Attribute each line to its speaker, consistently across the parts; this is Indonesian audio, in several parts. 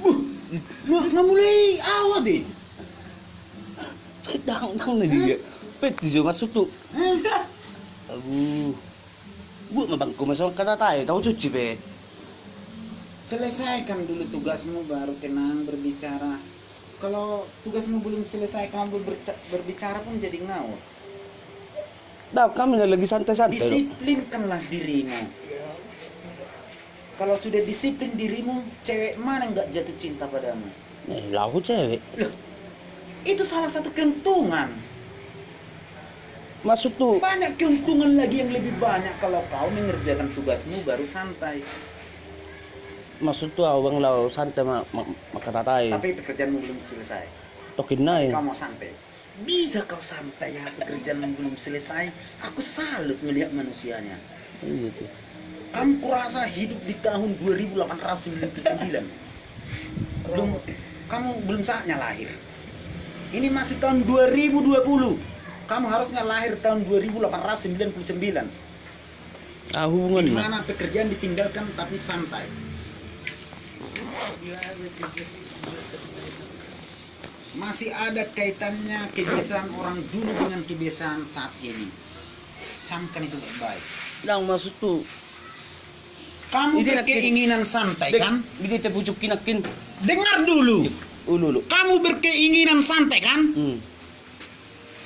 Speaker 1: Buh, mulai awal deh.
Speaker 2: Dang na dia. Pet di masuk tuh.
Speaker 1: Enggak.
Speaker 2: Aduh. Bu mabang ko masuk kata tayo, tahu cuci be.
Speaker 1: Selesaikan dulu tugasmu baru tenang berbicara. Kalau tugasmu belum selesai kamu berbicara pun jadi ngawur.
Speaker 2: Dah kami lagi santai-santai.
Speaker 1: Disiplinkanlah dirimu. Kalau sudah disiplin dirimu, cewek mana nggak jatuh cinta padamu?
Speaker 2: Lahu cewek.
Speaker 1: Loh, itu salah satu keuntungan.
Speaker 2: Masuk tuh.
Speaker 1: Banyak keuntungan lagi yang lebih banyak kalau kau mengerjakan tugasmu baru santai.
Speaker 2: Masuk tuh awang lau santai kata tayo.
Speaker 1: Tapi pekerjaanmu belum selesai.
Speaker 2: Tokin na eh.
Speaker 1: Kau mau santai? Bisa kau santai ya, pekerjaanmu belum selesai. Aku salut melihat manusianya.
Speaker 2: Gitu.
Speaker 1: Kamu kurasa hidup di tahun 2899. Kamu belum saatnya lahir. Ini masih tahun 2020. Kamu harusnya lahir tahun 2899.
Speaker 2: Hubungan
Speaker 1: Di
Speaker 2: na.
Speaker 1: mana pekerjaan ditinggalkan tapi santai. Masih ada kaitannya kebiasaan orang dulu dengan kebiasaan saat ini. Camkan itu baik-baik.
Speaker 2: Lang masuk tuh.
Speaker 1: Kamu
Speaker 2: Ini
Speaker 1: berkeinginan santai kan?
Speaker 2: Bidi te pucuk kinakin.
Speaker 1: Dengar dulu.
Speaker 2: Ulu.
Speaker 1: Kamu berkeinginan santai kan?
Speaker 2: Hmm.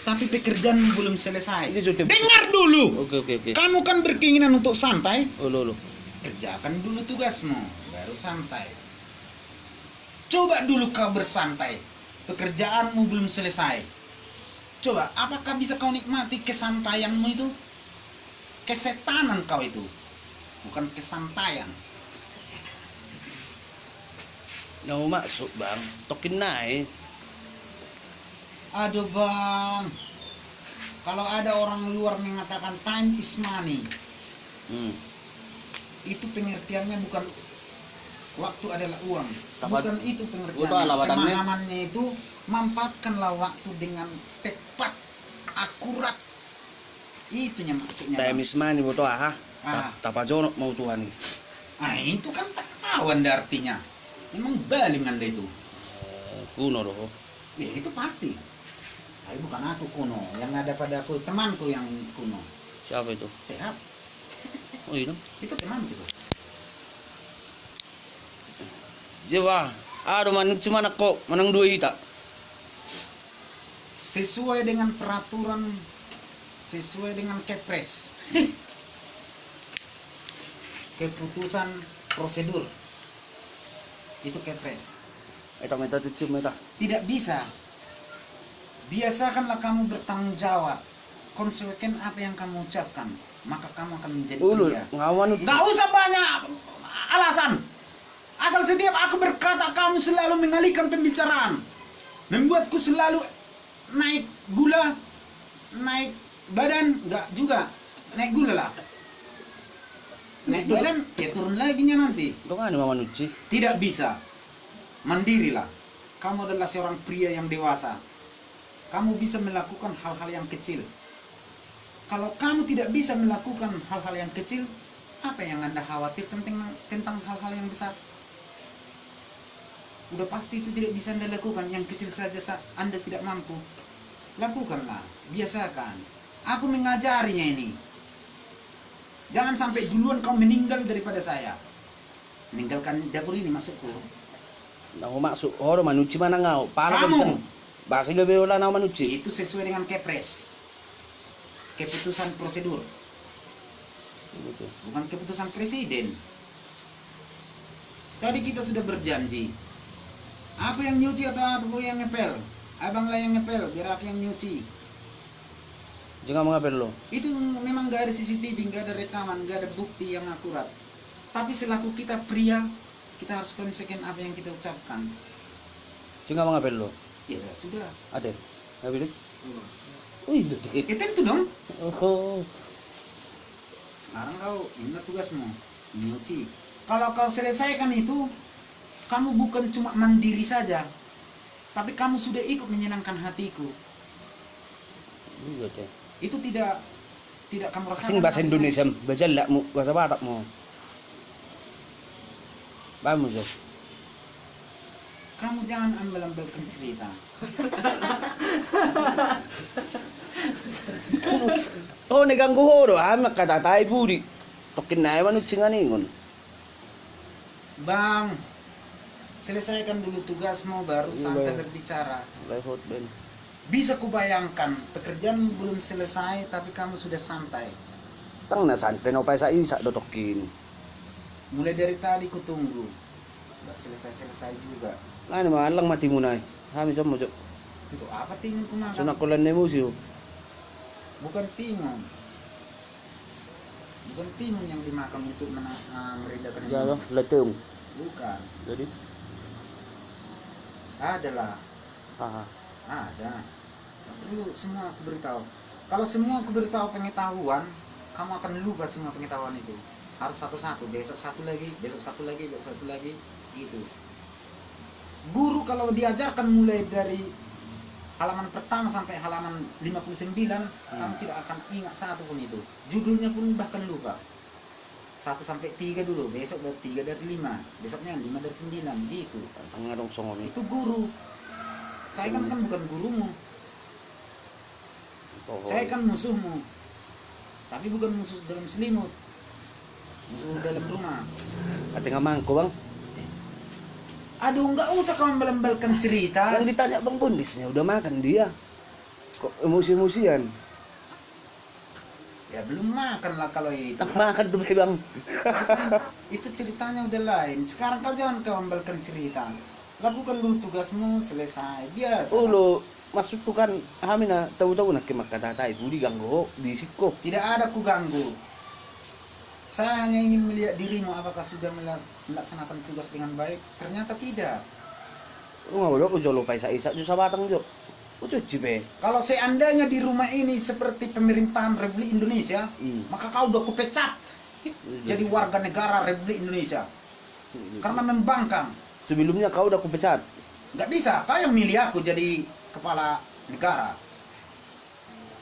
Speaker 1: Tapi pekerjaan belum selesai.
Speaker 2: Ini sudah-
Speaker 1: Dengar dulu.
Speaker 2: Oke.
Speaker 1: Kamu kan berkeinginan untuk santai.
Speaker 2: Ulu.
Speaker 1: Kerjakan dulu tugasmu, baru santai. Coba dulu kau bersantai. Pekerjaanmu belum selesai. Coba, apakah bisa kau nikmati kesantaianmu itu? Kesetanan kau itu. Bukan kesantaian.
Speaker 2: Mau masuk bang. Tokin na eh.
Speaker 1: Aduh bang. Kalau ada orang luar mengatakan time is money.
Speaker 2: Hmm.
Speaker 1: Itu pengertiannya bukan waktu adalah uang.
Speaker 2: Tepat.
Speaker 1: Bukan itu
Speaker 2: Betul,
Speaker 1: pengertiannya.
Speaker 2: alawatannya.
Speaker 1: Pemahamannya itu manfaatkanlah waktu dengan tepat, akurat. Itunya maksudnya.
Speaker 2: Time
Speaker 1: Bang.
Speaker 2: is money boto ah.
Speaker 1: Ah.
Speaker 2: Tapajono mau Tuhan.
Speaker 1: Ah, itu kan tak tahu anda artinya. Memang baling anda itu.
Speaker 2: Kuno doh.
Speaker 1: Ya, itu pasti. Tapi bukan aku kuno. Yang ada pada aku temanku yang kuno.
Speaker 2: Siapa itu?
Speaker 1: Sehat.
Speaker 2: Oh iya.
Speaker 1: Itu temanku.
Speaker 2: Jawa. Aduh man cuma kok menang 2 hita.
Speaker 1: Sesuai dengan peraturan, sesuai dengan kepres. Keputusan prosedur. Itu kepres.
Speaker 2: Eta meta tuh meta.
Speaker 1: Tidak bisa. Biasakanlah kamu bertanggung jawab. Konsekuensi apa yang kamu ucapkan, maka kamu akan menjadi
Speaker 2: Ulu
Speaker 1: pria.
Speaker 2: ngawan
Speaker 1: Nggak usah banyak alasan. Asal setiap aku berkata kamu selalu mengalihkan pembicaraan. Membuatku selalu naik gula, naik badan, nggak juga. Naik gula lah. Naik badan, ya turun lagi nya nanti.
Speaker 2: Dong ada mama nuci.
Speaker 1: Tidak bisa. Mandirilah. Kamu adalah seorang pria yang dewasa. Kamu bisa melakukan hal-hal yang kecil. Kalau kamu tidak bisa melakukan hal-hal yang kecil, apa yang Anda khawatir tentang hal-hal yang besar? Udah pasti itu tidak bisa Anda lakukan. Yang kecil saja Anda tidak mampu. Lakukanlah. Biasakan. Aku mengajarinya ini. Jangan sampai duluan kau meninggal daripada saya. Meninggalkan dapur ini, masuk kurung.
Speaker 2: Nang masuk oro manuci mana ngau. Para
Speaker 1: Kamu.
Speaker 2: Bahasa gabe wala na manuci.
Speaker 1: Itu sesuai dengan kepres. Keputusan prosedur.
Speaker 2: Gitu.
Speaker 1: Bukan keputusan presiden. Tadi kita sudah berjanji. Apa yang nyuci atau aku yang ngepel? Abanglah yang ngepel, biar aku yang nyuci.
Speaker 2: Jangan mengapel lo.
Speaker 1: Itu memang gak ada CCTV, gak ada rekaman, gak ada bukti yang akurat. Tapi selaku kita pria, kita harus konsekuensi apa yang kita ucapkan.
Speaker 2: Jangan mengapel lo.
Speaker 1: Ya sudah.
Speaker 2: Ade. Ngapel. Wih,
Speaker 1: Ya tentu dong.
Speaker 2: oh.
Speaker 1: Sekarang kau ingat tugasmu, nyuci. Kalau kau selesaikan itu, kamu bukan cuma mandiri saja, tapi kamu sudah ikut menyenangkan hatiku.
Speaker 2: Gitu.
Speaker 1: Itu tidak kamu rasakan.
Speaker 2: Sing bahasa Indonesia, baca lah mu, bahasa Batak mu. Paham Zul?
Speaker 1: Kamu jangan ambil-ambilkan cerita.
Speaker 2: Oh, neganggu ho do, makatatay budi. Tokin na ewan utsingan ingon.
Speaker 1: Bang, selesaikan dulu tugasmu baru santai berbicara.
Speaker 2: Lehot ben.
Speaker 1: Bisa kubayangkan pekerjaan belum selesai tapi kamu sudah santai.
Speaker 2: Tang na santai no pa sa isa do tokin.
Speaker 1: Mulai dari tadi kutunggu. Nggak selesai-selesai juga.
Speaker 2: Ano man lang mati mo na. Hami sa mo jo.
Speaker 1: Itu apa timun kumakan?
Speaker 2: Sunakulan na mo siyo.
Speaker 1: Bukan timun. Bukan timun yang dimakan untuk meredakan
Speaker 2: Jalo,
Speaker 1: emosi.
Speaker 2: letong.
Speaker 1: Bukan.
Speaker 2: Jadi,
Speaker 1: Adalah.
Speaker 2: ah,
Speaker 1: Ada. Perlu semua aku beritahu. Kalau semua aku beritahu pengetahuan, kamu akan lupa semua pengetahuan itu. Harus satu-satu, besok satu lagi, besok satu lagi, besok satu lagi, gitu. Guru kalau diajarkan mulai dari halaman pertama sampai halaman 59, kamu tidak akan ingat satu pun itu. Judulnya pun bahkan lupa. 1 sampai 3 dulu, besok dari 3 dari 5, besoknya 5 dari 9, gitu.
Speaker 2: pangarong songom
Speaker 1: Itu guru. Saya kan bukan gurumu.
Speaker 2: Oh,
Speaker 1: Saya kan musuhmu. Tapi bukan musuh dalam selimut. Musuh dalam rumah.
Speaker 2: ate nga mangko bang.
Speaker 1: Aduh, nggak usah kau membelak-belakan cerita.
Speaker 2: Yang ditanya bang Bondisnya udah makan dia. Kok emosi-emosian?
Speaker 1: Ya belum makan lah kalau itu.
Speaker 2: Tak makan tuh bang.
Speaker 1: Itu ceritanya udah lain. Sekarang kau jangan kau membelakkan cerita. Lakukan dulu tugasmu, selesai. Biasa.
Speaker 2: Ulo, maksud ko kan kami na tahu-tahu na kimakatatay budi ganggo bisik ko.
Speaker 1: Tidak ada ku ganggu. Saya hanya ingin melihat dirimu apakah sudah melaksanakan tugas dengan baik. Ternyata tidak.
Speaker 2: Nga ulo ko jolo pa isa-isa jo sa batang jo. Ujo jibe.
Speaker 1: Kalau seandainya di rumah ini seperti pemerintahan Republik Indonesia, maka kau udah kupecat jadi warga negara Republik Indonesia. Karena membangkang.
Speaker 2: Sebelumnya kau udah kupecat.
Speaker 1: Nggak bisa, kau yang milih aku jadi kepala negara.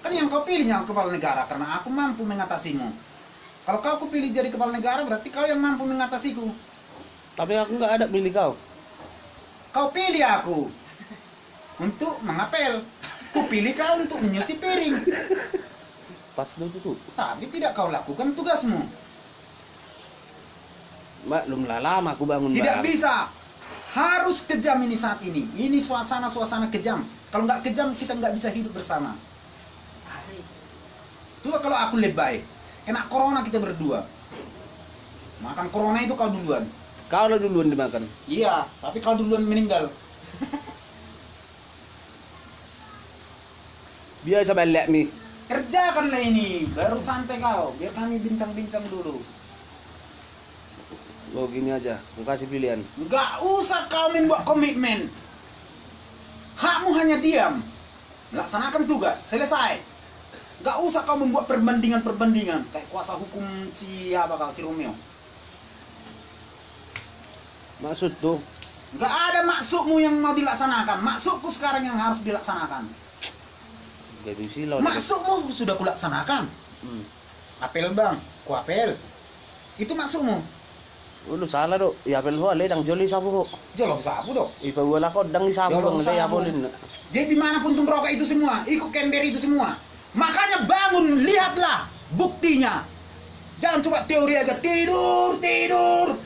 Speaker 1: Kan yang kau pilihnya kepala negara, karena aku mampu mengatasimu. Kalau kau kupilih jadi kepala negara, berarti kau yang mampu mengatasiku.
Speaker 2: Tapi aku nggak ada milih kau.
Speaker 1: Kau pilih aku untuk mengapel. Kupilih kau untuk menyuci piring.
Speaker 2: Pas lo tuh.
Speaker 1: Tapi tidak kau lakukan tugasmu.
Speaker 2: Maklum lah lama aku bangun
Speaker 1: Tidak
Speaker 2: bang.
Speaker 1: bisa. Harus kejam ini saat ini. Ini suasana kejam. Kalau nggak kejam, kita nggak bisa hidup bersama. Coba kalau aku lebay, kena corona kita berdua. Makan corona itu kau duluan.
Speaker 2: Kau lah duluan dimakan.
Speaker 1: Iya, tapi kau duluan meninggal.
Speaker 2: Biasa balik mi.
Speaker 1: Kerjakanlah ini, baru santai kau. Biar kami bincang-bincang dulu.
Speaker 2: Lo gini aja, aku kasih pilihan.
Speaker 1: Nggak usah kau membuat komitmen. Hakmu hanya diam. Laksanakan tugas, selesai. Nggak usah kau membuat perbandingan-perbandingan. Kayak kuasa hukum si Romeo.
Speaker 2: Maksud tuh,
Speaker 1: Nggak ada maksudmu yang mau dilaksanakan. Maksudku sekarang yang harus dilaksanakan.
Speaker 2: gak bisa lo.
Speaker 1: Maksudmu sudah kulaksanakan. Apel bang, ku apel. Itu maksudmu.
Speaker 2: Ulo salah do. Iapel ho ale dang joli sabu ho.
Speaker 1: Jolong sapu dong.
Speaker 2: Ipawala ko dang isabu
Speaker 1: Jolong
Speaker 2: bang saya
Speaker 1: sabu.
Speaker 2: bolin.
Speaker 1: Jadi dimanapun tuh merokok itu semua, ikut kember itu semua. Makanya bangun, lihatlah buktinya. Jangan cuma teori aja, tidur.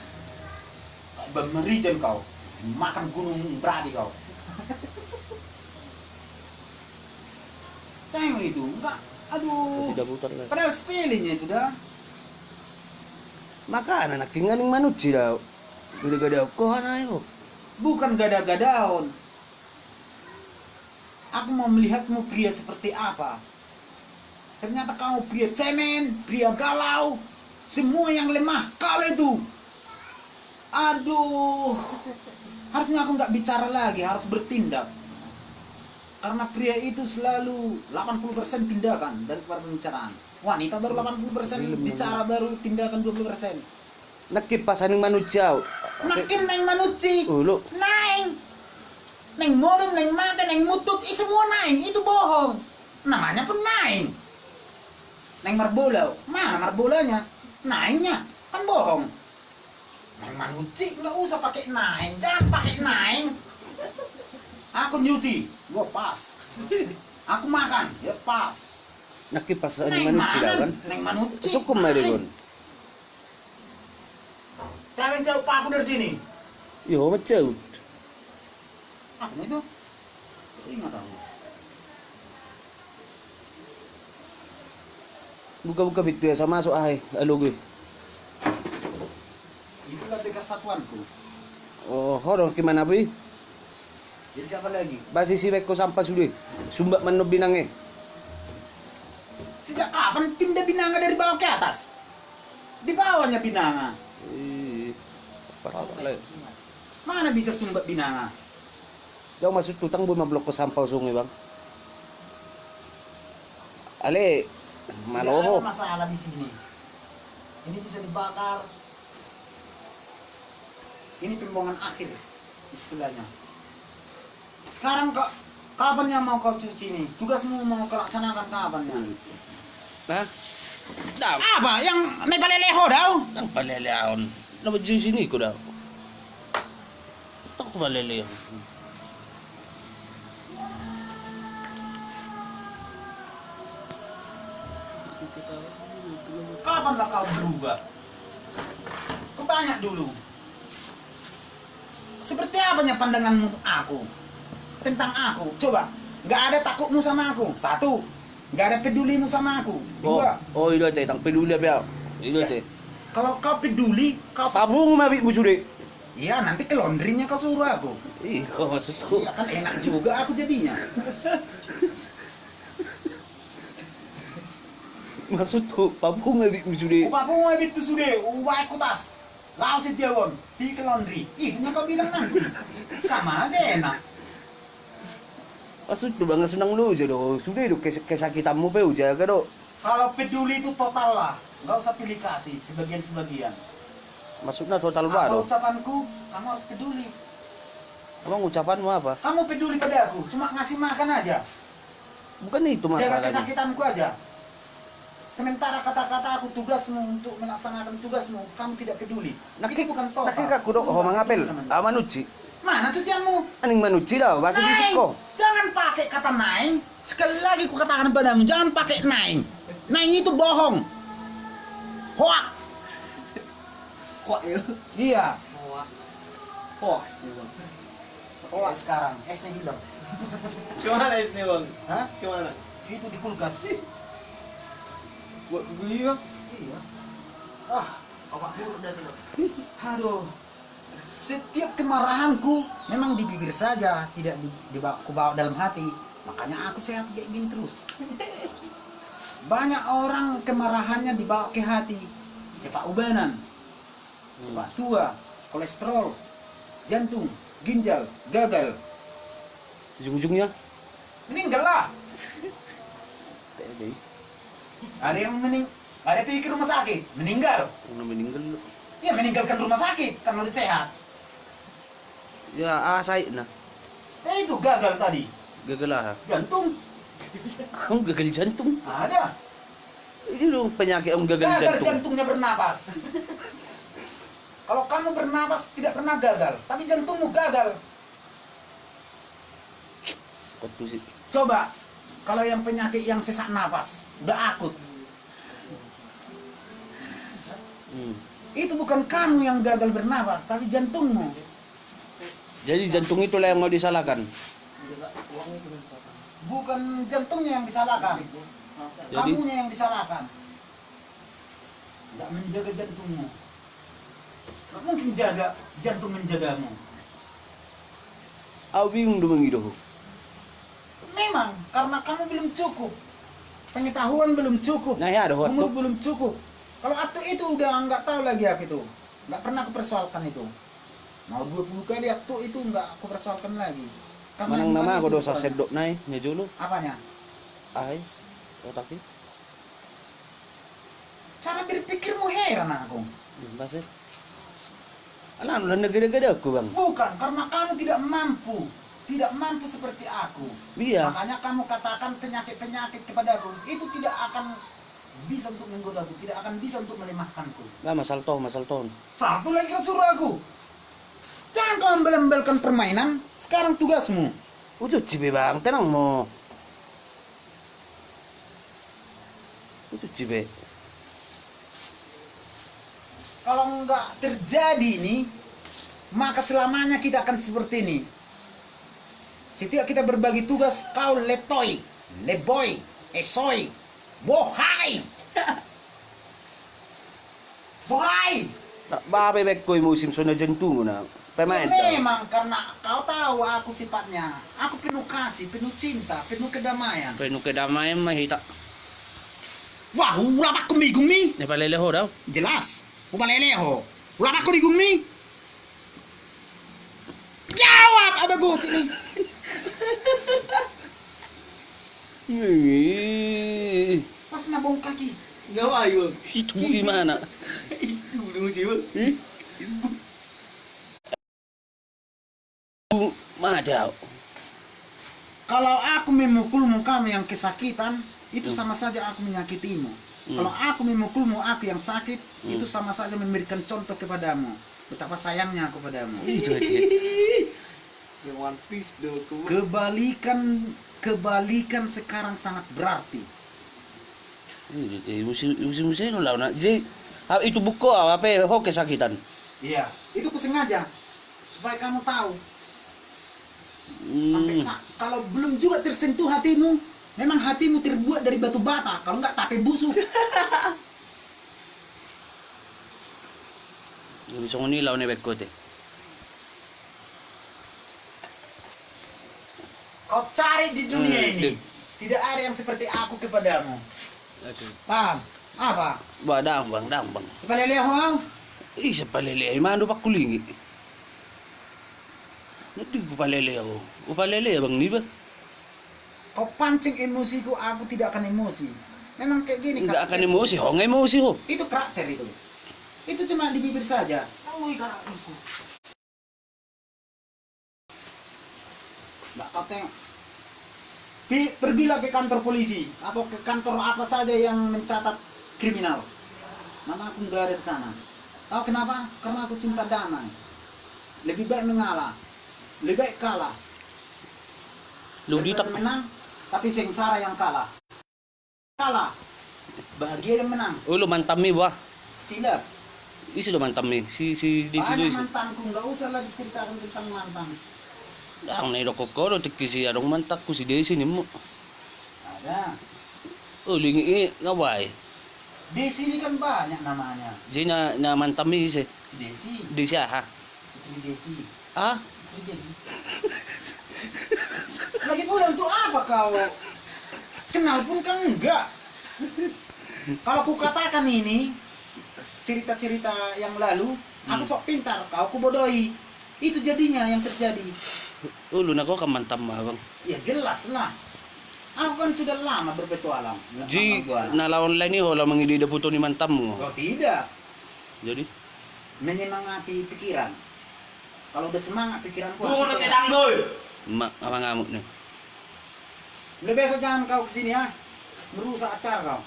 Speaker 1: Bang Merijan kau, makan gunung berani kau. Tengok itu, enggak, aduh.
Speaker 2: Tidak putar lah.
Speaker 1: Padahal spellingnya itu dah.
Speaker 2: Makanan nakingan ng manuci daw. Hindi ka daw ko hanayo.
Speaker 1: Bukan gada-gadaun. Aku mau melihatmu pria seperti apa. Ternyata kamu pria cemen, pria galau, semua yang lemah kala itu. Aduh, harusnya aku nggak bicara lagi, harus bertindak. Karena pria itu selalu 80% tindakan daripada pembicaraan. Wanita baru 80%, bicara baru tindakan 20%.
Speaker 2: Nakipasan ng manuciaw.
Speaker 1: Nakin neng manuci,
Speaker 2: Ulo.
Speaker 1: naing, neng mulung, neng mata, neng mutut, semua naing, itu bohong. Namanya pun naing. Neng marbola, mana marbolanya? Naingnya, kan bohong. Neng manuci nggak usah pakai naing, jangan pakai naing. Aku nyuci, gua pas. Aku makan, ya pas.
Speaker 2: Nakipas
Speaker 1: Neng
Speaker 2: ani manuci daw kan.
Speaker 1: Neng manuci.
Speaker 2: Sukum marigon.
Speaker 1: Siapa yang jauh aku dari sini?
Speaker 2: Yo macam.
Speaker 1: Apa itu? Ingat aku.
Speaker 2: Buka-buka pintu ya sama masuk ay. Alo gue.
Speaker 1: Itulah kesatuanku.
Speaker 2: Oh, horor gimana bi?
Speaker 1: Jadi siapa lagi?
Speaker 2: Basi si ko sampah sudah. Sumbat mano binange.
Speaker 1: Sejak kapan pindah binanga dari bawah ke atas? Di bawahnya binanga.
Speaker 2: Parah lah.
Speaker 1: Mana bisa sumbat binanga?
Speaker 2: Jauh masuk tutang bu mablok ko sampah sungai bang. Ale
Speaker 1: Tidak
Speaker 2: maloho.
Speaker 1: ada masalah di sini. Ini bisa dibakar. Ini pembuangan akhir istilahnya. Sekarang kapan yang mau kau cuci nih? Tugasmu mau kau laksanakan kapan ya?
Speaker 2: Hah? Dah,
Speaker 1: Apa yang nepaleleho daw?
Speaker 2: nang paleleon. Nama jus ini ko daw. Tak paleleon.
Speaker 1: Kapanlah kau berubah? Kau tanya dulu. Seperti apanya pandanganmu aku? Tentang aku? Coba. Nggak ada takutmu sama aku. Satu. Nggak ada pedulimu sama aku. Dua.
Speaker 2: Oh, ilo teh tang peduli apa? Ilo teh.
Speaker 1: Kalau kau peduli, kau...
Speaker 2: Kamu mabik musude.
Speaker 1: Iya, nanti ke laundrynya kau suruh aku.
Speaker 2: Iya, maksud tu.
Speaker 1: Iya kan enak juga aku jadinya.
Speaker 2: Maksud tu, papu mabik musude.
Speaker 1: Upah mo itu sudah, ubah kutas. Lau si jawon, di ke laundry. Itunya kau bilang nanti. Sama aja enak.
Speaker 2: Maksud tu bang senang lu je do. Sudah do kesakitanmu pe uja ka do.
Speaker 1: Kalau peduli itu total lah. Nggak usah pilih kasih, sebagian-sebagian.
Speaker 2: Maksudnya total
Speaker 1: Apa
Speaker 2: baru.
Speaker 1: ucapanku, kamu harus peduli.
Speaker 2: Emang ucapanmu apa?
Speaker 1: Kamu peduli pada aku, cuma ngasih makan aja.
Speaker 2: Bukan itu
Speaker 1: Jaga
Speaker 2: masalahnya.
Speaker 1: kesakitanku aja. Sementara kata-kata aku tugasmu untuk melaksanakan tugasmu, kamu tidak peduli. Itu bukan total.
Speaker 2: Nakika ko do ho mangapel. Manuci.
Speaker 1: Mana cucianmu?
Speaker 2: Aning manuci daw, basa bisik ko.
Speaker 1: Jangan pakai kata naing. Sekali lagi ku katakan padamu, jangan pakai naing. Naing itu bohong. Hoak.
Speaker 3: Hoax ya?
Speaker 1: Iya.
Speaker 3: Hoax. Hoax nih bang.
Speaker 1: Hoak sekarang, esnya hilang.
Speaker 3: Gimana es nih bang?
Speaker 1: Hah?
Speaker 3: Gimana?
Speaker 1: Itu di kulkas.
Speaker 3: Buat gue ya?
Speaker 1: Iya. Ah,
Speaker 3: Bapak buruk dari bang.
Speaker 1: aduh. Setiap kemarahanku memang di bibir saja, tidak kubawa dalam hati. Makanya aku sehat kayak gini terus. Banyak orang kemarahannya dibawa ke hati. Cepat ubanan, cepat tua, kolesterol, jantung, ginjal, gagal.
Speaker 2: Ujung-ujungnya.
Speaker 1: Meninggal lah.
Speaker 2: Tadi.
Speaker 1: Ada yang ada pikir rumah sakit, meninggal.
Speaker 2: Una meninggal.
Speaker 1: Ya meninggalkan rumah sakit karena udah sehat.
Speaker 2: Ya asai na.
Speaker 1: Itu gagal tadi.
Speaker 2: Gagal lah.
Speaker 1: Jantung
Speaker 2: Ang gagal jantung.
Speaker 1: ada.
Speaker 2: Ini lo penyakit ang gagal
Speaker 1: Gagal
Speaker 2: jantung.
Speaker 1: jantungnya bernapas. Kalau kamu bernapas tidak pernah gagal, tapi jantungmu gagal.
Speaker 2: Betul sih.
Speaker 1: Coba kalau yang penyakit yang sesak napas, udah akut. Itu bukan kamu yang gagal bernapas, tapi jantungmu.
Speaker 2: Jadi jantung itu lah yang mau disalahkan.
Speaker 1: Bukan jantungnya yang disalahkan,
Speaker 2: Jadi?
Speaker 1: kamunya yang disalahkan. Tidak menjaga jantungmu. Nggak mungkin jaga jantung menjagamu.
Speaker 2: Awing dumangido.
Speaker 1: Memang karena kamu belum cukup, pengetahuan belum cukup,
Speaker 2: Nah ya ada
Speaker 1: umur
Speaker 2: waktu.
Speaker 1: belum cukup. Kalau atu itu udah nggak tahu lagi aku itu, nggak pernah aku persoalkan itu. Mau 20 kali atu itu nggak aku persoalkan lagi.
Speaker 2: Manang
Speaker 1: bukan
Speaker 2: nama
Speaker 1: itu
Speaker 2: ako do sa
Speaker 1: soalnya.
Speaker 2: serdok nai medyo lo.
Speaker 1: Apanya?
Speaker 2: Ay. Otaki.
Speaker 1: Cara berpikirmu heran aku.
Speaker 2: Base. Alam lang nagada-gada ko bang.
Speaker 1: Bukan karena kamu tidak mampu seperti aku.
Speaker 2: Iya.
Speaker 1: Makanya kamu katakan penyakit-penyakit kepadaku itu tidak akan bisa untuk menggodaku, tidak akan bisa untuk melemahkanku.
Speaker 2: Nah, masal to.
Speaker 1: Satu lagi kau suruh aku. Jangan kau membel-membelkan permainan. Sekarang tugasmu
Speaker 2: Cuci be bang, tenang mo. Cuci be.
Speaker 1: Kalau nggak terjadi ini, maka selamanya kita akan seperti ini. Setiap kita berbagi tugas, kau letoy, leboy, esoy, bohai. Bohai.
Speaker 2: Tak babe bekkoy musim sona jentung na. Pemain
Speaker 1: Ya, memang karena kau tahu aku sifatnya. Aku penuh kasih, penuh cinta, penuh kedamaian.
Speaker 2: Penuh kedamaian mahita.
Speaker 1: Wah, ulah aku migong mi.
Speaker 2: Ne paleleho daw.
Speaker 1: Jelas. Ubaleleho. Ulah aku migong mi. Jawab apa gue sini. Pas nabong kaki.
Speaker 3: Gawa yun.
Speaker 2: Itu gimana?
Speaker 3: Itu udah nguci bang.
Speaker 2: Madaw.
Speaker 1: Kalau aku memukulmu kamu yang kesakitan, itu sama saja aku menyakitimu. Kalau aku memukulmu aku yang sakit, itu sama saja memberikan contoh kepadamu. Betapa sayangnya aku padamu.
Speaker 2: Itu aja.
Speaker 3: Yang One Piece dong.
Speaker 1: Kebalikan sekarang sangat berarti.
Speaker 2: Musim lah nak. Itu buku apa ho kesakitan.
Speaker 1: Iya, itu kusengaja supaya kamu tahu. Sampai kalau belum juga tersentuh hatimu, memang hatimu terbuat dari batu bata, kalau enggak tape busuk.
Speaker 2: Bisa ngunilaw ni bekkote.
Speaker 1: Kau cari di dunia ini, tidak ada yang seperti aku kepadamu. Paham? Apa?
Speaker 2: Ba daang bang.
Speaker 1: Ipaleleho?
Speaker 2: Isa palele ay mano pa kulingi. Nanti palele ako. Upalele bang ni ba?
Speaker 1: Kau pancing emosiku, aku tidak akan emosi. Memang kayak gini.
Speaker 2: Enggak akan emosi, ho nga emosi ho.
Speaker 1: Itu karakter itu. Itu cuma di bibir saja. Mbak, kau tengok. Pergilah ke kantor polisi atau ke kantor apa saja yang mencatat kriminal. Nama aku nggak ada di sana. Tahu kenapa? Karena aku cinta damai. Lebih baik mengalah, lebih baik kalah.
Speaker 2: Ludi tak
Speaker 1: menang, tapi sengsara yang kalah. Kalah, bahagia yang menang.
Speaker 2: ulo mantam mi ba?
Speaker 1: Silap.
Speaker 2: Isi lo mantam mi. Si di
Speaker 1: Banyak
Speaker 2: si.
Speaker 1: mantanku, nggak usah lagi ceritakan tentang mantan.
Speaker 2: Ang nairo ko ko tikki si arong mantak ko si Desi ni mo.
Speaker 1: Ada.
Speaker 2: Oh lingi ngaway.
Speaker 1: Di sini kan banyak namanya.
Speaker 2: Di na mantam mi si
Speaker 1: Si Desi,
Speaker 2: Desi ha.
Speaker 1: Putri Desi,
Speaker 2: Ah,
Speaker 1: Putri Desi. Lagi pula untuk apa kau? Kenal pun kan enggak. Kalau ku katakan ini cerita-cerita yang lalu, aku sok pintar, kau ku bodohi. Itu jadinya yang terjadi.
Speaker 2: ulo na ko ka mantam ma bang.
Speaker 1: Ya jelas lah. Aku kan sudah lama berpetualang.
Speaker 2: Ji nalawan lain ni ho la mangidida puto ni mantam mo.
Speaker 1: Kau tidak
Speaker 2: Jadi
Speaker 1: menyemangati pikiran. Kalau udah semangat pikiranku.
Speaker 3: Tunggu udah tedang boy.
Speaker 2: apa ngamuk ni.
Speaker 1: Udah besok jangan kau kesini ya. Merusak acara kau.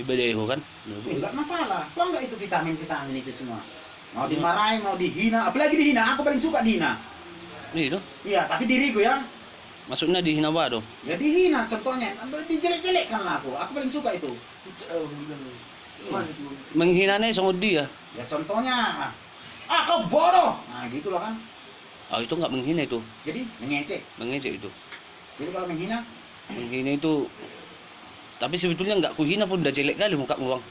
Speaker 2: Ibadai ho kan.
Speaker 1: Enggak masalah. Kau enggak itu vitamin-vitamin itu semua. Mau dimarahi, mau dihina, apalagi dihina. Aku paling suka dihina.
Speaker 2: Ni do.
Speaker 1: Iya, tapi diriku ya.
Speaker 2: Masuk na di hinawa do.
Speaker 1: Ya dihina contohnya. Dijelek-jelekkan lah aku. Aku paling suka itu.
Speaker 3: Mana itu?
Speaker 2: Menghina na isang udi ah.
Speaker 1: Ya contohnya. Ah kau bodoh. Nah gitulah kan.
Speaker 2: Ah itu enggak menghina itu.
Speaker 1: Jadi mengecek.
Speaker 2: Mengejek itu.
Speaker 1: Jadi kalau menghina.
Speaker 2: Menghina itu tapi sebetulnya enggak kuhina pun udah jelek kali muka bang.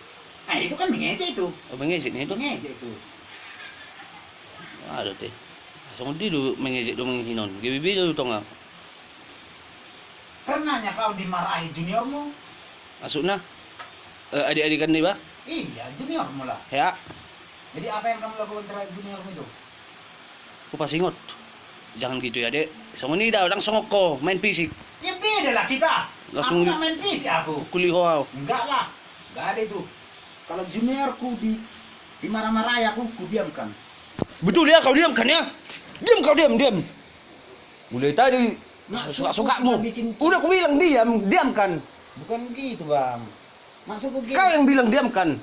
Speaker 1: Nah itu kan mengecek itu.
Speaker 2: Oh, mengejek ni itu.
Speaker 1: Mengecek itu.
Speaker 2: Ada teh. Isang udi do mengejek do menghinon. GBB do to nga.
Speaker 1: Pernahnya kau dimarahi juniormu?
Speaker 2: Masuk na. Adik-adikan ni ba?
Speaker 1: Iya, juniormu lah.
Speaker 2: Ya.
Speaker 1: Jadi apa yang kamu lakukan terhadap juniormu itu?
Speaker 2: Ku pasingot. Jangan gitu ya, Dek. Sama ni daw langsung ko main fisik.
Speaker 1: Ya beda lah kita.
Speaker 2: Langsung
Speaker 1: Aku nggak main PC aku.
Speaker 2: Kuliho aw.
Speaker 1: Enggak lah. Enggak ada itu. Kalau juniorku dimarah-marahi aku diamkan.
Speaker 2: Betul ya kau diam kan ya? Diam kau diam. Mulai tadi
Speaker 1: Maksudku
Speaker 2: suka-sukamu.
Speaker 1: kita bikin-
Speaker 2: Udah aku bilang diam kan.
Speaker 1: Bukan gitu, Bang. Maksudku gini.
Speaker 2: Kau yang bilang diam kan.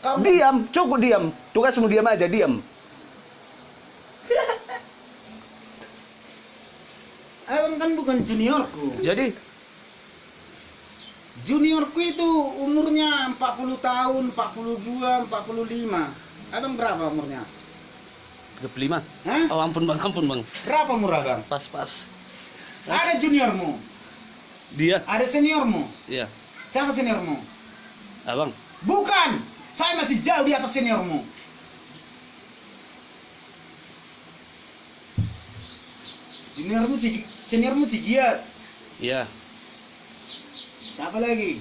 Speaker 1: Kau
Speaker 2: Diam, cukup diam. Tugasmu diam aja, diam.
Speaker 1: kan bukan juniorku.
Speaker 2: Jadi
Speaker 1: Juniorku itu umurnya 40 tahun, 42, 45. Abang berapa umurnya?
Speaker 2: 35.
Speaker 1: Hah?
Speaker 2: Oh ampun bang.
Speaker 1: Berapa umur abang?
Speaker 2: Pas.
Speaker 1: Ada juniormu,
Speaker 2: Dia.
Speaker 1: ada seniormu.
Speaker 2: Iya.
Speaker 1: Siapa seniormu?
Speaker 2: Abang.
Speaker 1: Bukan, saya masih jauh di atas seniormu. Seniormu si Giat.
Speaker 2: Iya.
Speaker 1: Siapa lagi?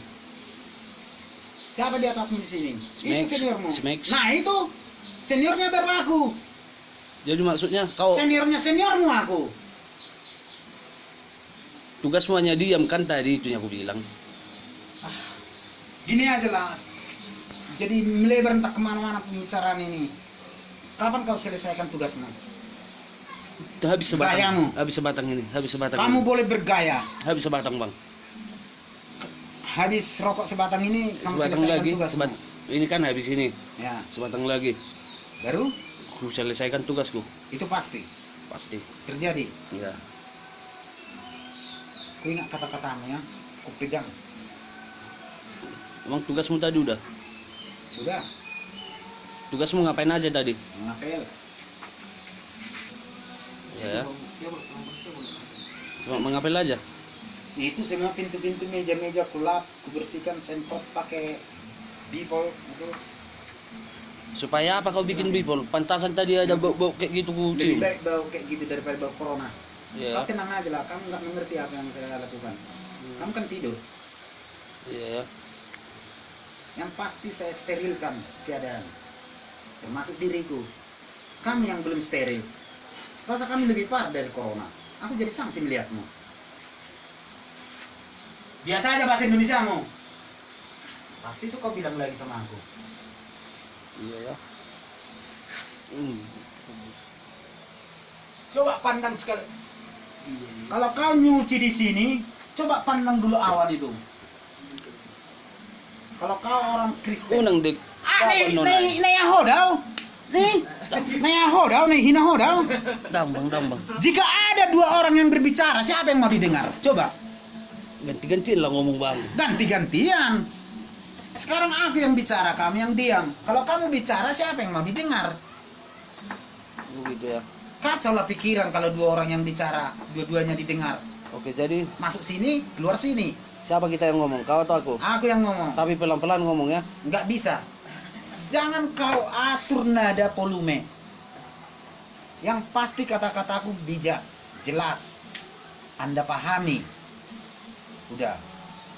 Speaker 1: Siapa di atasmu di sini?
Speaker 2: Smax.
Speaker 1: Itu seniormu.
Speaker 2: Smax.
Speaker 1: Nah itu seniornya baru aku.
Speaker 2: Jadi maksudnya kau
Speaker 1: Seniornya seniormu aku.
Speaker 2: tugas semuanya diam kan tadi itu yang aku bilang.
Speaker 1: Gini aja lah. Jadi melebar entah kemana-mana pembicaraan ini. Kapan kau selesaikan tugasmu?
Speaker 2: Habis sebatang.
Speaker 1: Gayamu.
Speaker 2: Habis sebatang ini. Habis sebatang.
Speaker 1: Kamu
Speaker 2: ini.
Speaker 1: boleh bergaya.
Speaker 2: Habis sebatang bang.
Speaker 1: Habis rokok sebatang ini kamu
Speaker 2: Sebatang
Speaker 1: selesaikan
Speaker 2: lagi.
Speaker 1: tugasmu.
Speaker 2: Ini kan habis ini.
Speaker 1: Ya,
Speaker 2: Sebatang lagi.
Speaker 1: baru
Speaker 2: Ku selesaikan tugasku.
Speaker 1: itu pasti
Speaker 2: Pasti.
Speaker 1: terjadi.
Speaker 2: Iya.
Speaker 1: Ku ingat kata-katamu ya. Ku pegang.
Speaker 2: Emang tugasmu tadi udah?
Speaker 1: Sudah.
Speaker 2: Tugasmu ngapain aja tadi?
Speaker 1: Ngapel.
Speaker 2: Ya. Cuma mengapel aja.
Speaker 1: Itu semua pintu-pintu meja-meja kulap, ku bersihkan, semprot pakai bipol itu.
Speaker 2: Supaya apa kau bikin bipol? Pantasan tadi ada bau-bau kayak gitu ku
Speaker 1: Lebih
Speaker 2: cium.
Speaker 1: baik bau kayak gitu daripada bau corona.
Speaker 2: Iya.
Speaker 1: Kau tenang aja lah, kamu nggak mengerti apa yang saya lakukan. Kamu kan tidur.
Speaker 2: Iya.
Speaker 1: Yang pasti saya sterilkan keadaan, termasuk diriku. Kamu yang belum steril. Rasa kami lebih parah dari corona. Aku jadi sanksi melihatmu. Biasa aja bahasa Indonesiamu. Pasti itu kau bilang lagi sama aku.
Speaker 2: Iya ya.
Speaker 1: Coba pandang sekali. Kalau kau nyuci di sini, coba pandang dulu awan itu. Kalau kau orang Kristen,
Speaker 2: Unang dik.
Speaker 1: nih hodau, nih hodau, nih hina hodau.
Speaker 2: Dambang.
Speaker 1: Jika ada dua orang yang berbicara, siapa yang mau didengar? Coba
Speaker 2: Ganti-gantiin lah ngomong bang.
Speaker 1: ganti-gantian. Sekarang aku yang bicara, kamu yang diam. Kalau kamu bicara, siapa yang mau didengar?
Speaker 2: Begitu ya.
Speaker 1: Kacau lah pikiran kalau dua orang yang bicara, dua-duanya didengar.
Speaker 2: Oke jadi
Speaker 1: Masuk sini, keluar sini.
Speaker 2: siapa kita yang ngomong? Kau atau aku?
Speaker 1: Aku yang ngomong.
Speaker 2: Tapi pelan-pelan ngomong ya.
Speaker 1: Nggak bisa. Jangan kau atur nada volume. Yang pasti kata-kataku bijak, jelas. Anda pahami. Udah.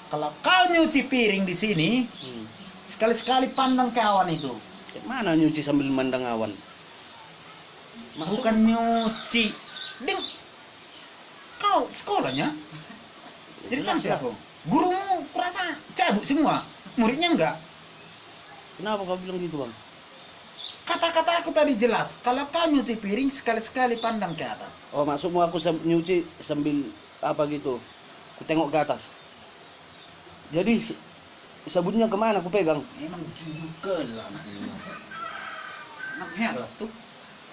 Speaker 1: Kalau kau nyuci piring di sini, sekali-sekali pandang ke awan itu.
Speaker 2: Kayak mana nyuci sambil mandang awan? Masuk.
Speaker 1: Bukan nyuci. Ding. Kau sekolahnya? Jadi
Speaker 2: Jelas
Speaker 1: sanksi
Speaker 2: ya.
Speaker 1: aku. Gurumu kurasa cabut semua. Muridnya enggak.
Speaker 2: Kenapa kau bilang gitu bang?
Speaker 1: Kata-kata aku tadi jelas. Kalau kau nyuci piring, sekali-sekali pandang ke atas.
Speaker 2: Oh maksudmu aku nyuci sambil apa gitu? Ku tengok ke atas. Jadi sabunnya kemana aku pegang?
Speaker 1: Emang juga lah. Namanya adalah tuh.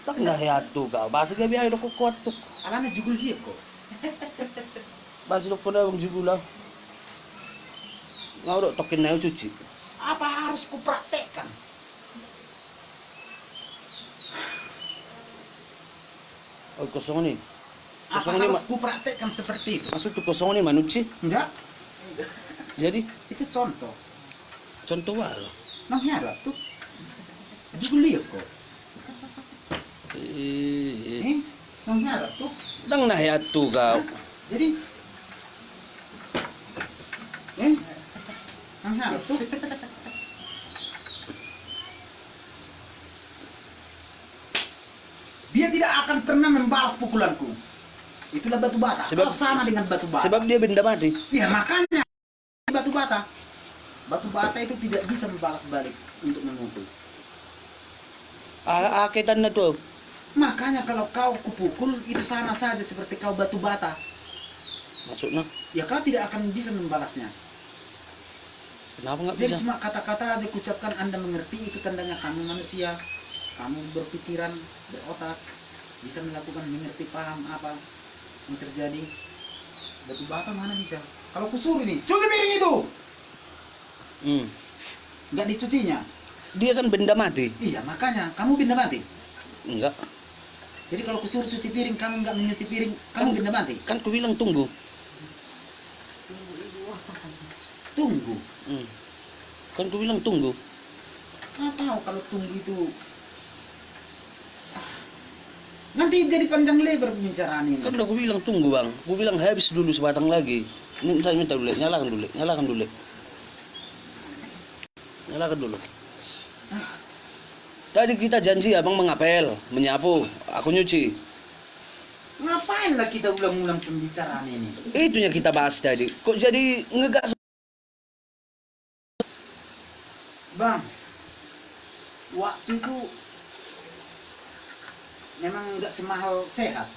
Speaker 2: Tak nggak ya tuh kau. Bahasa gabi ayo kau kuat tuh.
Speaker 1: Alana jugul dia kok.
Speaker 2: Bahasa dok pada bang juga lah. Ngau dok tokin nayo cuci.
Speaker 1: Apa harus kupraktekkan?
Speaker 2: Oh kosong nih.
Speaker 1: Apa
Speaker 2: Kosong ini
Speaker 1: harus kupraktekkan seperti itu?
Speaker 2: maksud tuh kosong nih manuci.
Speaker 1: Enggak.
Speaker 2: Jadi
Speaker 1: Itu contoh.
Speaker 2: contoh walau.
Speaker 1: Namanya adalah tuh. Jugul dia kok. Namanya adalah tuh.
Speaker 2: Dang nah ya tuh kau.
Speaker 1: Jadi namanya adalah tuh. Dia tidak akan pernah membalas pukulanku. Itulah batu bata.
Speaker 2: Sebab-
Speaker 1: Kau sama dengan batu bata.
Speaker 2: Sebab dia benda mati.
Speaker 1: Ya makanya batu bata. Batu bata itu tidak bisa membalas balik untuk memukul.
Speaker 2: Akitan na tuh.
Speaker 1: Makanya kalau kau kupukul itu sama saja seperti kau batu bata.
Speaker 2: Maksudnya
Speaker 1: Ya kau tidak akan bisa membalasnya.
Speaker 2: kenapa nggak
Speaker 1: Jadi
Speaker 2: bisa?
Speaker 1: cuma kata-kata dikucapkan Anda mengerti itu tandanya kamu manusia. Kamu berpikiran, berotak, bisa melakukan mengerti paham apa yang terjadi. batu bata mana bisa. Kalau kusur ini, cuci piring itu.
Speaker 2: Hmm.
Speaker 1: Nggak dicucinya.
Speaker 2: Dia kan benda mati.
Speaker 1: Iya, makanya kamu benda mati.
Speaker 2: Enggak.
Speaker 1: Jadi kalau kusuruh cuci piring, kamu nggak menyuci piring, kamu benda mati.
Speaker 2: Kan ku bilang tunggu.
Speaker 1: Tunggu.
Speaker 2: Hmm. Kan ku bilang tunggu.
Speaker 1: Nggak tahu kalau tunggu itu. Nanti jadi panjang lebar pembicaraan ini.
Speaker 2: Kan udah ku bilang tunggu bang. Ku bilang habis dulu sebatang lagi. Ini minta dulu, nyalakan dulu, nyalakan dulu. Nyalakan dulu. Tadi kita janji abang mengapel, menyapu, aku nyuci.
Speaker 1: Ngapain lah kita ulang-ulang pembicaraan ini?
Speaker 2: Itunya kita bahas tadi. Kok jadi ngegas?
Speaker 1: Bang, waktu itu memang nggak semahal sehat.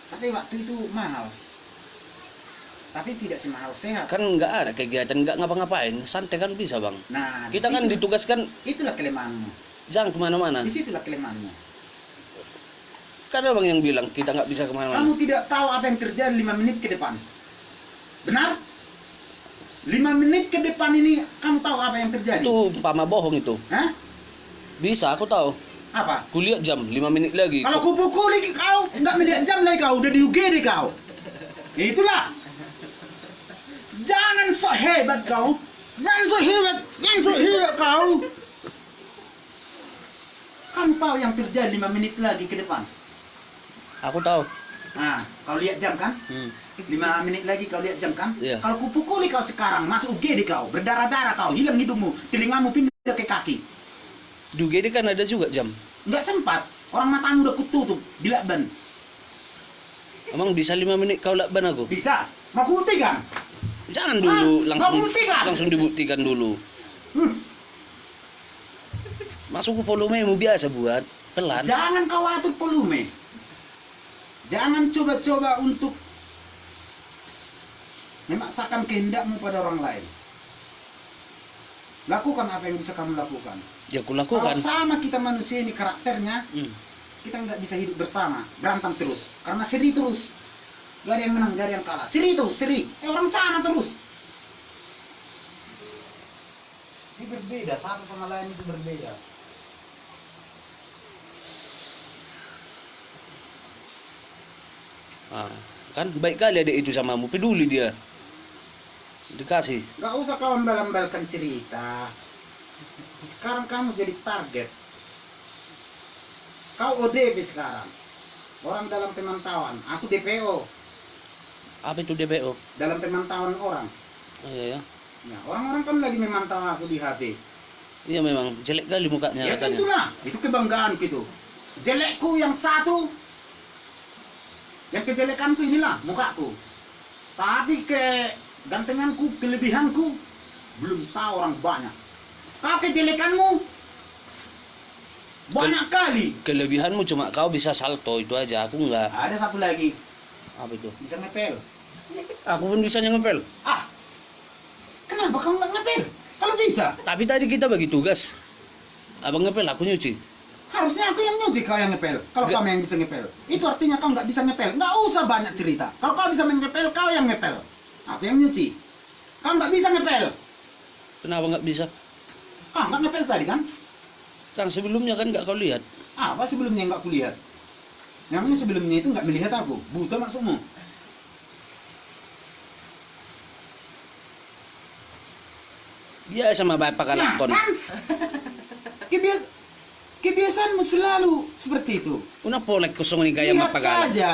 Speaker 1: Tapi waktu itu mahal. Tapi tidak semahal sehat.
Speaker 2: Kan nggak ada kegiatan, nggak ngapa-ngapain, santai kan bisa bang.
Speaker 1: Nah,
Speaker 2: Kita kan ditugaskan
Speaker 1: itulah kelemahanmu.
Speaker 2: jangan kemana-mana.
Speaker 1: Disitulah kelemahanmu.
Speaker 2: Kan abang yang bilang kita nggak bisa kemana-mana.
Speaker 1: Kamu tidak tahu apa yang terjadi 5 menit ke depan. Benar? 5 menit ke depan ini kamu tahu apa yang terjadi?
Speaker 2: Itu umpama bohong itu.
Speaker 1: Hah?
Speaker 2: Bisa, aku tahu.
Speaker 1: Apa?
Speaker 2: Kulihat jam 5 menit lagi.
Speaker 1: Kalau kupukuli kau, enggak melihat jam lagi kau, udah di UGD kau. Itulah. Jangan so hebat kau. Jangan so hebat kau. Kamu tahu yang terjadi 5 menit lagi ke depan.
Speaker 2: Aku tahu.
Speaker 1: Nah, kau lihat jam kan? 5 menit lagi kau lihat jam kan?
Speaker 2: Iya.
Speaker 1: Kalau kupukuli kau sekarang, masuk UGD kau, berdarah-darah kau, hilang hidungmu, telingamu pindah ke kaki.
Speaker 2: Di UGD kan ada juga jam.
Speaker 1: Enggak sempat. Orang matamu udah kututup, dilakban.
Speaker 2: Emang bisa 5 menit kau lakban aku?
Speaker 1: Bisa. Mau kubuktikan?
Speaker 2: Jangan dulu,
Speaker 1: Hah? Mau buktikan?
Speaker 2: langsung dibuktikan dulu.
Speaker 1: Hmm.
Speaker 2: Masuk ke volumemu biasa buat pelan.
Speaker 1: Jangan kau atur volume. Jangan coba-coba untuk memaksakan kehendakmu pada orang lain. Lakukan apa yang bisa kamu lakukan.
Speaker 2: Ya aku
Speaker 1: Kalau
Speaker 2: lakukan.
Speaker 1: sama kita manusia ini karakternya, kita nggak bisa hidup bersama, berantem terus. Karena seri terus. Gak ada yang menang, gak ada yang kalah. Seri terus, seri. Orang sama terus. Ini berbeda, satu sama lain itu berbeda.
Speaker 2: Ah, kan baik kali ada itu samamu, peduli dia. Dikasih.
Speaker 1: Gak usah kau embal-embalkan cerita. Sekarang kamu jadi target. Kau ODP sekarang. Orang dalam pemantauan. Aku DPO.
Speaker 2: Apa itu DPO?
Speaker 1: Dalam pemantauan orang.
Speaker 2: Oh, iya ya.
Speaker 1: Ya, orang-orang kan lagi memantau aku di HP.
Speaker 2: Iya memang jelek kali mukanya
Speaker 1: Ya
Speaker 2: katanya.
Speaker 1: itulah. Itu kebanggaan gitu. Jelekku yang satu. Yang kejelekanku inilah mukaku. Tapi kegantenganku, kelebihanku belum tahu orang banyak. Kau kejelekanmu banyak kali.
Speaker 2: Kelebihanmu cuma kau bisa salto itu aja, aku enggak.
Speaker 1: Ada satu lagi,
Speaker 2: Apa itu?
Speaker 1: bisa ngepel.
Speaker 2: Aku pun bisa ngepel.
Speaker 1: Ah, kenapa kamu nggak ngepel? Kalau bisa,
Speaker 2: Tapi tadi kita bagi tugas. Abang ngepel, aku nyuci.
Speaker 1: harusnya aku yang nyuci, kau yang ngepel. Kalau
Speaker 2: Nggak.
Speaker 1: kamu yang bisa ngepel, itu artinya kau nggak bisa ngepel. Nggak usah banyak cerita. Kalau kau bisa ngepel, kau yang ngepel. Aku yang nyuci. Kau nggak bisa ngepel.
Speaker 2: Kenapa nggak bisa?
Speaker 1: Ah, nggak ngepel tadi kan?
Speaker 2: Kan sebelumnya kan nggak kau lihat.
Speaker 1: Apa sebelumnya nggak kulihat? Namanya sebelumnya itu nggak melihat aku. Buta maksudmu?
Speaker 2: Biasa sama bapak kalakon.
Speaker 1: Nah, kan? Kebiasaanmu selalu seperti itu.
Speaker 2: Una polek kosong ini gaya
Speaker 1: Lihat
Speaker 2: mapagalan.
Speaker 1: saja.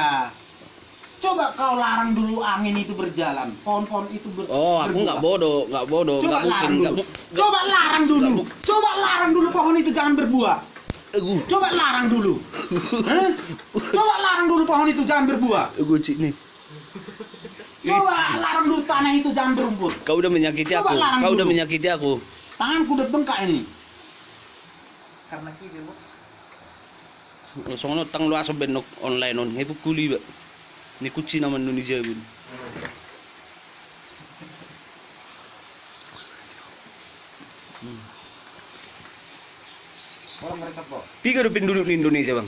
Speaker 1: Coba kau larang dulu angin itu berjalan. Pohon-pohon itu
Speaker 2: Oh, aku nggak bodoh, nggak bodoh,
Speaker 1: Coba
Speaker 2: nggak mungkin,
Speaker 1: larang
Speaker 2: nggak
Speaker 1: dulu.
Speaker 2: mu-
Speaker 1: Coba larang dulu.
Speaker 2: nggak mu-
Speaker 1: Coba larang dulu pohon itu jangan berbuah. Coba larang dulu. Hah? Coba larang dulu pohon itu jangan berbuah.
Speaker 2: Cik nih.
Speaker 1: Coba larang dulu tanah itu jangan berumput.
Speaker 2: Kau udah menyakiti
Speaker 1: Coba
Speaker 2: aku.
Speaker 1: larang
Speaker 2: Kau udah
Speaker 1: dulu.
Speaker 2: menyakiti aku.
Speaker 1: Tanganku udah bengkak ini. Karena kiri, Bos.
Speaker 2: Soalnya tang lu asa benok online on ngepu kuli ba. Ni kuci nama Indonesia bun.
Speaker 1: Orang meresap kok.
Speaker 2: Piga do penduduk di Indonesia bang.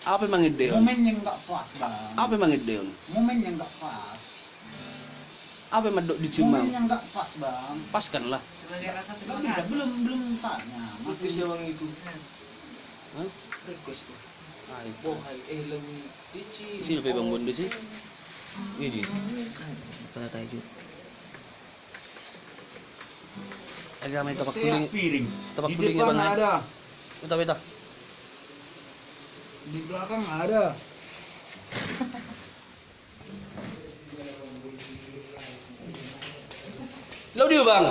Speaker 2: Apa emang ide on?
Speaker 1: Momennya nggak pas bang.
Speaker 2: Apa emang ide on?
Speaker 1: Momennya nggak pas.
Speaker 2: Apa emang dok dicium bang?
Speaker 1: Momennya nggak pas bang.
Speaker 2: Pas kan lah.
Speaker 3: Sebagai rasa
Speaker 1: Nggak
Speaker 3: terima
Speaker 1: bisa,
Speaker 3: kasih.
Speaker 1: belum saatnya.
Speaker 3: Masih
Speaker 1: Masih
Speaker 3: siya itu.
Speaker 2: Hah?
Speaker 3: Request ko.
Speaker 2: Ay,
Speaker 3: Buhay lagu Dici.
Speaker 2: sino pa ibang mundo si? Ini. Pala tayo dito. Ay, gamay tapak kuling.
Speaker 1: piring.
Speaker 2: Tapak
Speaker 1: Di
Speaker 2: kuling
Speaker 1: depan
Speaker 2: bang. Ay.
Speaker 1: ada,
Speaker 2: Ito, ito.
Speaker 1: di belakang ada.
Speaker 2: Hello dia bang.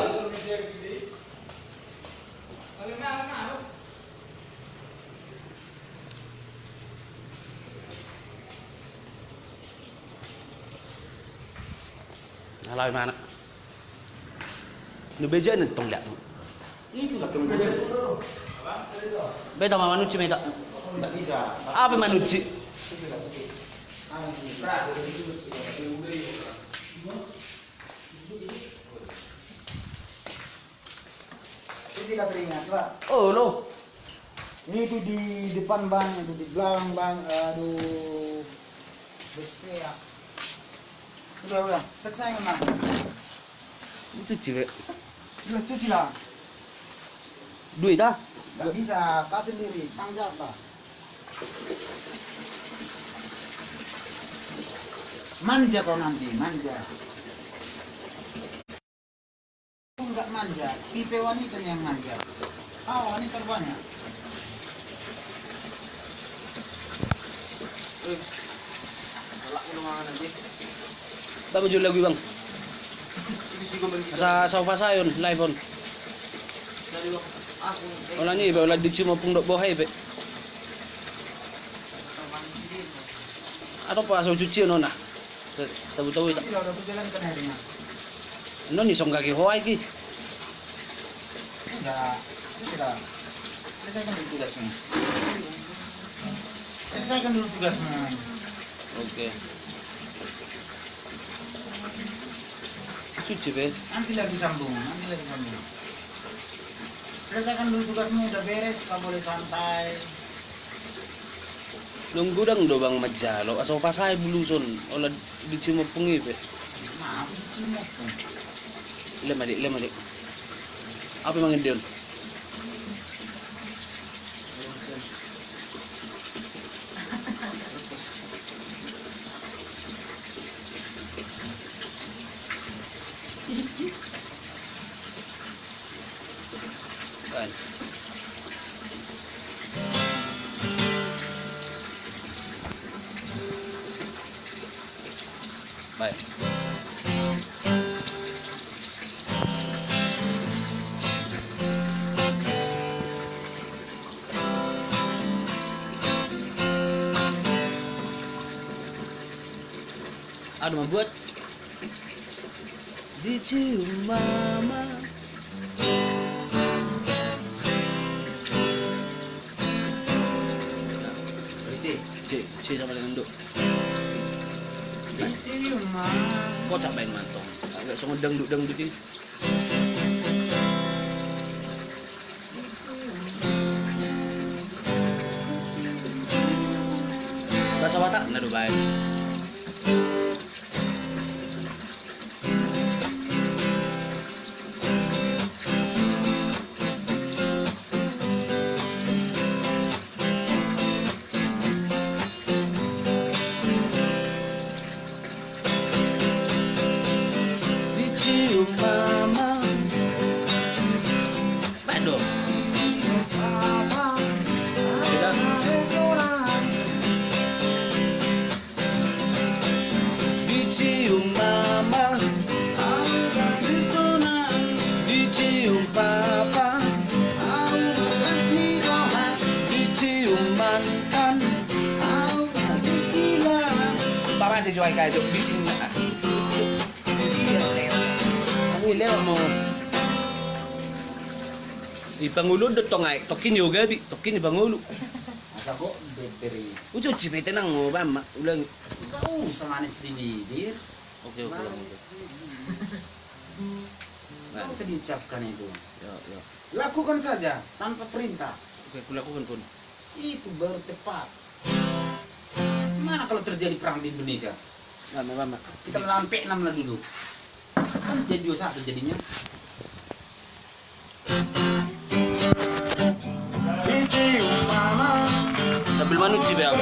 Speaker 2: Alay mana? Nubeja na tong liat.
Speaker 1: Itulah kemudian.
Speaker 2: Beta mama nuci meta.
Speaker 1: Nggak bisa.
Speaker 2: Apa manuci?
Speaker 1: Ini tidak teringat pak.
Speaker 2: Oh no.
Speaker 1: Ini itu di depan bang, itu di belakang bang. Aduh, besar. Udah, selesai kan bang?
Speaker 2: Itu cewek.
Speaker 1: Sudah cuci lah.
Speaker 2: Duit dah.
Speaker 1: Nggak bisa, kau sendiri. Tanggung jawab pak. Manja kau nanti, manja. Enggak manja, tipe wanita yang manja. Oh, wanita banyak.
Speaker 3: Wala ko naman nanti.
Speaker 2: Tama jud lagi bang. Sa sofa sayon live on.
Speaker 3: Dari lo. Ako.
Speaker 2: Wala ni ba wala dito mo pung bohay be. Ato pa sa cuci no na. Tabu-tabu ita.
Speaker 1: Sudah berjalan ke hari
Speaker 2: No ni song kaki hoai ki.
Speaker 1: Sudah. Selesaikan dulu tugasmu. Selesaikan dulu tugasmu.
Speaker 2: Oke. Cuci be.
Speaker 1: Nanti lagi sambung. Selesaikan dulu tugasmu, udah beres, kau boleh santai.
Speaker 2: Nung gudang do bang majalo aso pa say buluson wala dito mo pung ibe.
Speaker 1: Masih dicimok tuh.
Speaker 2: Ile mali. Apa mang indion? Kan. Baik. Aduh membuat dicium mama. C sama dengan do.
Speaker 1: Dicium mah.
Speaker 2: Kocak main mantong. Agak song dangdut ini. Bahasa Batak nado baik. Dicium mama. Bado. Sudah. Dicium mama. Dicium papa. Dicium mantan. Papa dijual kayak itu bising. Ang ilaw mo. Ipangulo do tongay. Tokin yoga bi. Tokin ipangulo.
Speaker 1: Masa kok bateri.
Speaker 2: Ujo cipete nang mo ba ulang.
Speaker 1: Enggak usah manis di bibir.
Speaker 2: Oke oke.
Speaker 1: Enggak usah diucapkan itu.
Speaker 2: Yo.
Speaker 1: Lakukan saja tanpa perintah.
Speaker 2: Oke, kulakukan pun.
Speaker 1: Itu baru tepat. kalau terjadi perang di Indonesia?
Speaker 2: Mama.
Speaker 1: Kita melawan P6 lah dulu. Kan jadi 2-1 jadinya.
Speaker 2: Sambil manuci bang.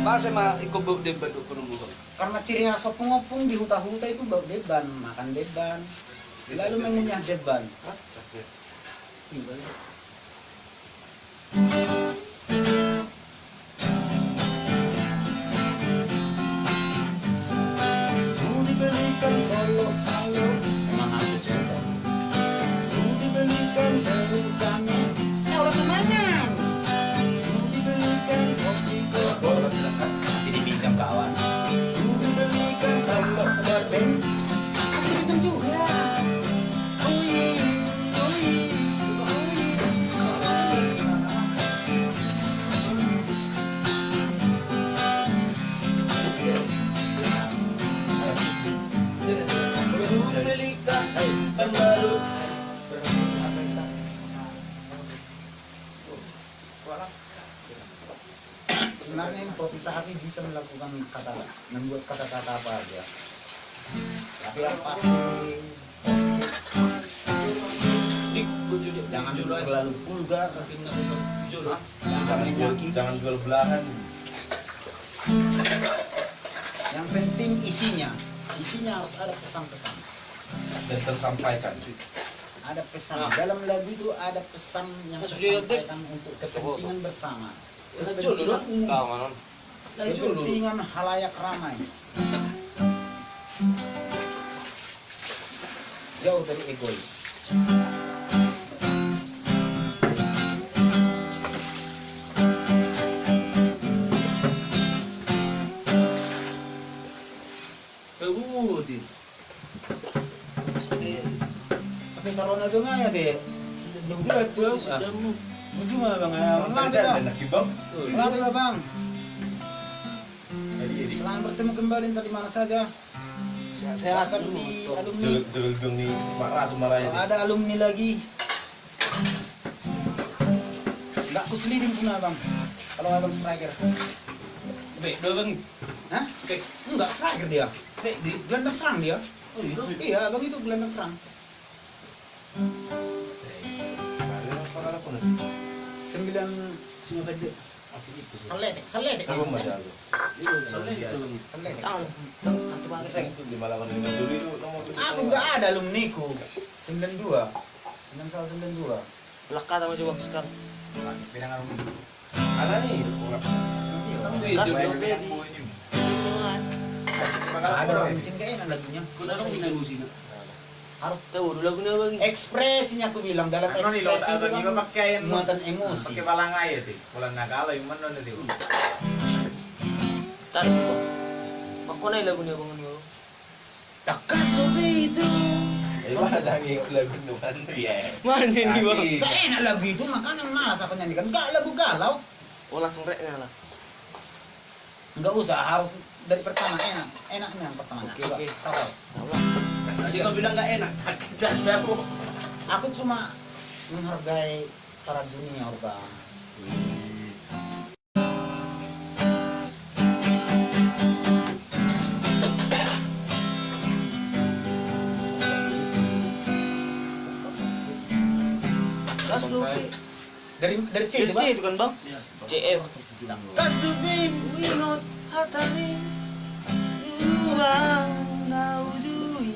Speaker 2: Masa mah ikut bau debat ukuran bukan?
Speaker 1: Karena ciri khas opung-opung di huta-huta itu bau deban, makan deban. Selalu mengunyah deban. Dibelikan solo-salo, emang aku suka. Dibelikan berutannya, orang temannya. Dibelikan kopi masih dipinjam kawan. Dibelikan solo berdeng, masih pinjam juga. Sebenarnya improvisasi bisa membuat kata-kata apa aja. Tapi yang pasti jangan terlalu vulgar,
Speaker 4: Jangan jual belahan.
Speaker 1: yang penting isinya harus ada pesan-pesan.
Speaker 4: Dan tersampaikan.
Speaker 1: Ada pesan dalam lagu itu, ada pesan yang disampaikan untuk kepentingan bersama. Kepentingan halayak ramai. Jauh dari egois. Tapi kalau Ronaldo nggak ya deh. Udah tuh. Cuma bang, Melatih bang. Selamat bertemu kembali entah di mana saja.
Speaker 2: Sehat
Speaker 1: Akan
Speaker 2: dulu.
Speaker 1: di alumni.
Speaker 4: Jelek nih marah
Speaker 1: Kalau ada alumni lagi, nggak kuselidin pun abang. Kalau abang striker,
Speaker 3: Dua bang.
Speaker 1: hah? Enggak striker dia.
Speaker 3: Di
Speaker 1: Gelandang serang dia.
Speaker 3: oh itu.
Speaker 1: Iya, abang itu gelandang serang. 9 seletek. Seletek. Aku nggak ada alumniku. 92. 9192.
Speaker 2: Lekat sama coba sekarang.
Speaker 4: Ada nih.
Speaker 2: Kas dope di.
Speaker 1: Ada orang mesin kayak enak lagunya. Harus
Speaker 2: Tahu dulu lagunya bang.
Speaker 1: ekspresinya aku bilang dalam ekspresi itu kan muatan emosi.
Speaker 4: Pakai balang aja tuh. Balang nagala yung mana nanti.
Speaker 2: Tarik bang. Ako na yung lagunya bang ano.
Speaker 1: Takas dobe itu.
Speaker 4: Mana dangi lagu nuan ya.
Speaker 2: Mana sih ini bang?
Speaker 1: Gak enak lagu itu, makanya malas aku nyanyikan. Gak lagu galau.
Speaker 2: Oh langsung rek na lah.
Speaker 1: Nggak usah, harus dari pertama enak. Enaknya yang pertama.
Speaker 2: Oke.
Speaker 1: Tahu.
Speaker 2: Tahu lah.
Speaker 3: Tadi kau bilang nggak enak.
Speaker 1: Aku cuma menghargai para junior bang.
Speaker 2: Kas dope.
Speaker 1: Dari C itu
Speaker 2: C
Speaker 1: bang.
Speaker 2: itu kan bang? CF.
Speaker 1: Kas dobe.
Speaker 2: Wingot hatari. Uang naujui.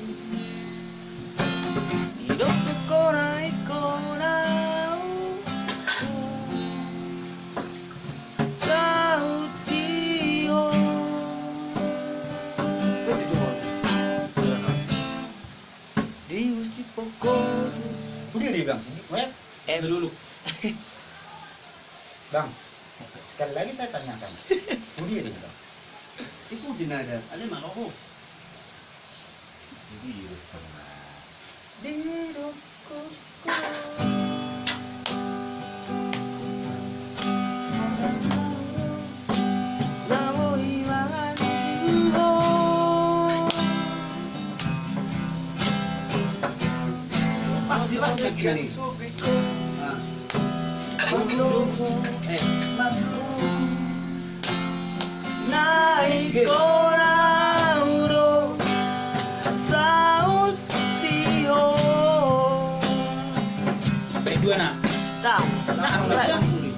Speaker 2: Hidup korai korau. Sautio. DM.
Speaker 3: Dulu.
Speaker 1: Bang, sekali lagi saya tanyakan. Budi ini bang.
Speaker 3: Ikutin aja. Ada Maroko.
Speaker 1: Di hidupku.
Speaker 3: Pas kita nih. Nah. Eh,
Speaker 2: Naik korauro saut tiho.
Speaker 1: Sampai dua nak.
Speaker 2: Tak,
Speaker 1: Nah,
Speaker 2: tak.
Speaker 3: sorry.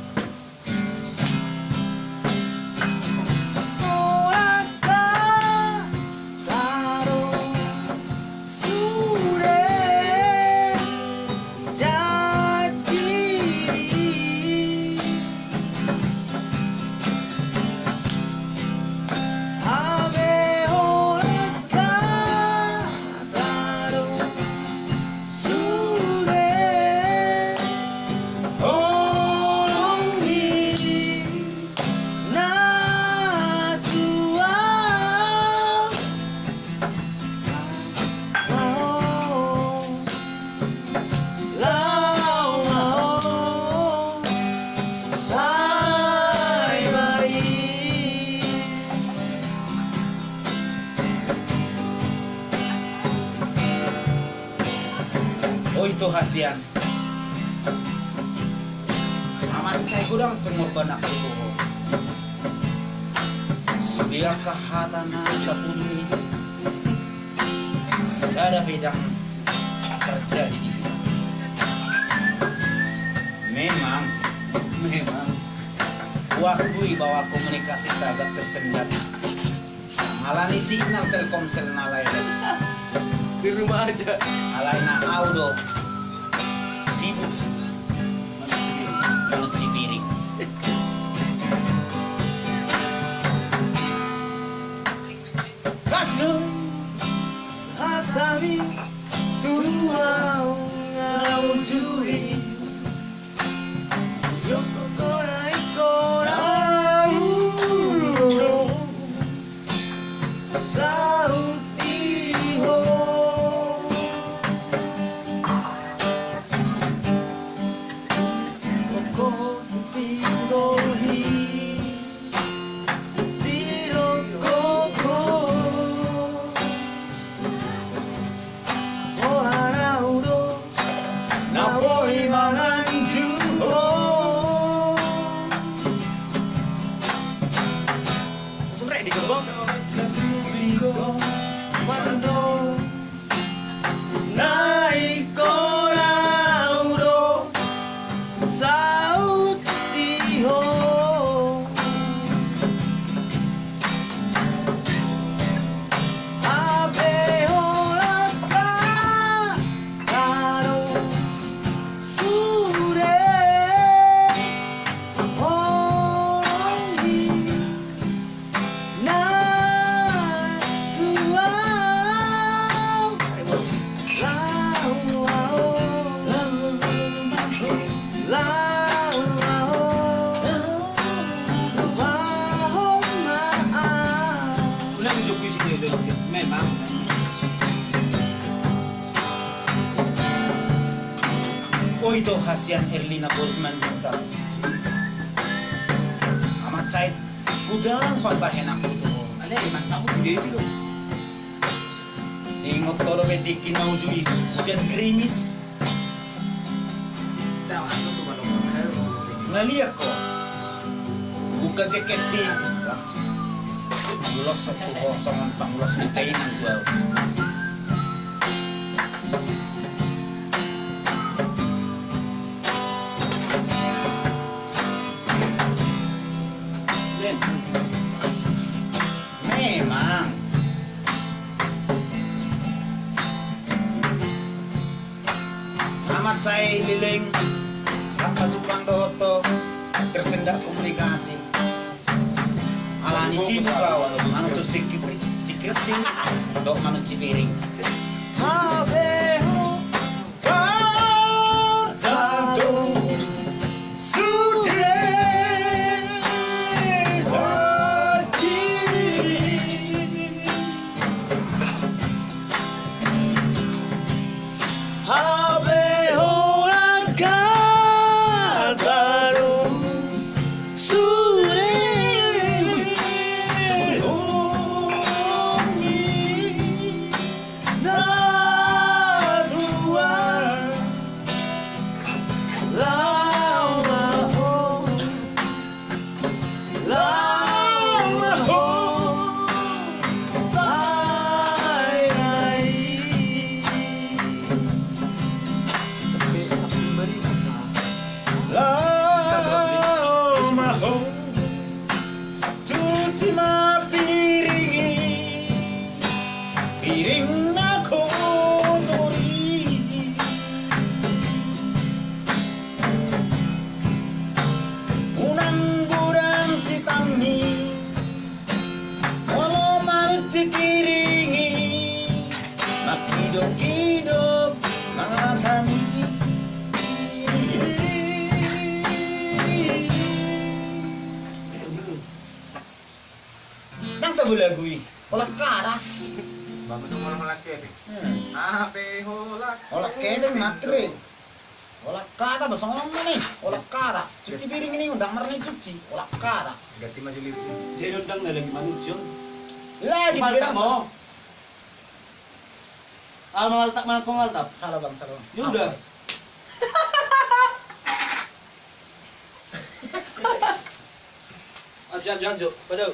Speaker 1: Oh itu hasian. Amat saya gudang pengorban aku itu. Sudah kehatana tapuni. Sada bedang terjadi di sini. Memang waktu bahwa komunikasi agak tersendat. Alani signal Telkomsel nalai.
Speaker 2: Di rumah aja.
Speaker 1: Alai na audo sibuk manut cipiring. Gas lu
Speaker 2: Hatami turuau ngaujui. Yoko korai korauro saut tiho. Sumrek di gerbong. Naik korauro saut tiho. Abe olaka karo sure horongi na tuau
Speaker 3: udah tunjuk di sini dulu. Memang.
Speaker 1: Oh itu hasian Erlina Bosman juga. Amat cait gudang pambahen aku tuh.
Speaker 3: Ada emang kamu sendiri sih lo.
Speaker 1: Ingot tolo betikin mau jui hujan gerimis.
Speaker 3: Tahu aku tuh kalau
Speaker 1: Ngeliat kok. Buka jaket di. Ulos satu kosong ulos kainan gua. Memang amat saya liling apa Jepang doto tersendat komunikasi alani sibuk kau anu sikip sih dok manu cipiring
Speaker 2: Abe ho kado
Speaker 1: piring na kotori. Unang budang si tangi, walau manuci piringi, makidok-kidok makami. Nang tabulagui, olak kada.
Speaker 4: Bagus sama orang laki nih. Ape holak.
Speaker 1: Olak kedeng makre. Olak kada basong orang mana? Olak kada. Cuci piring ini udah marni cuci. Olak kada.
Speaker 4: Ganti maju lift.
Speaker 3: Jadi undang na lagi manusia.
Speaker 1: Lagi
Speaker 3: Maltak
Speaker 1: bilang
Speaker 3: mo. Maltak man ko maltak.
Speaker 1: salah bang, salah bang.
Speaker 3: Ya udah. Jangan, Jo. Pada.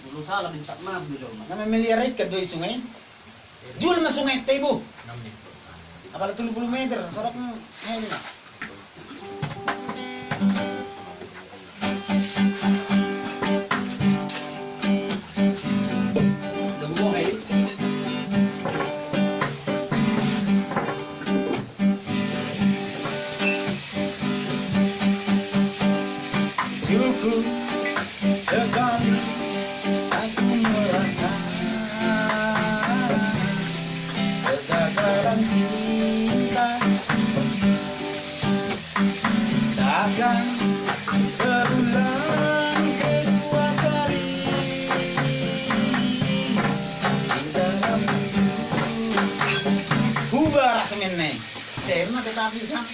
Speaker 3: Dulu salah minta maaf do Jo.
Speaker 1: Nama miliarit ka doy sungai. Jual mas sungai tebo.
Speaker 4: 6 menit.
Speaker 1: Apalagi 30 meter. Sarap ngayon na.
Speaker 3: Udah buang kayak ini.
Speaker 1: Cukup sekali aku merasa kegagalan cinta takkan berulang kedua kali di dalam hubah rasanya serna tetapi kan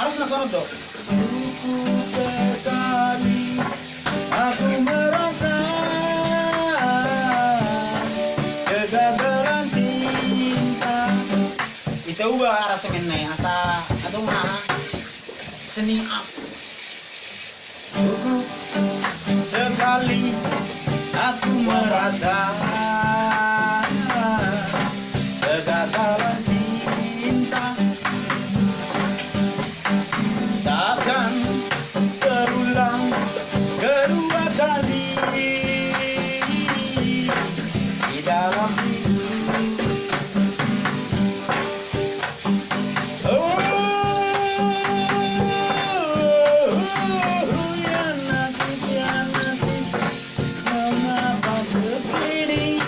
Speaker 1: haruslah sorot dong. Cukup sekali aku merasa kegagalan cinta. Itu ubah rasanya asa aduh mah seni up. Cukup sekali aku merasa kegagalan cinta takkan terulang kedua kali di dalam hidup. Oh, ya nasib, mengapa begini?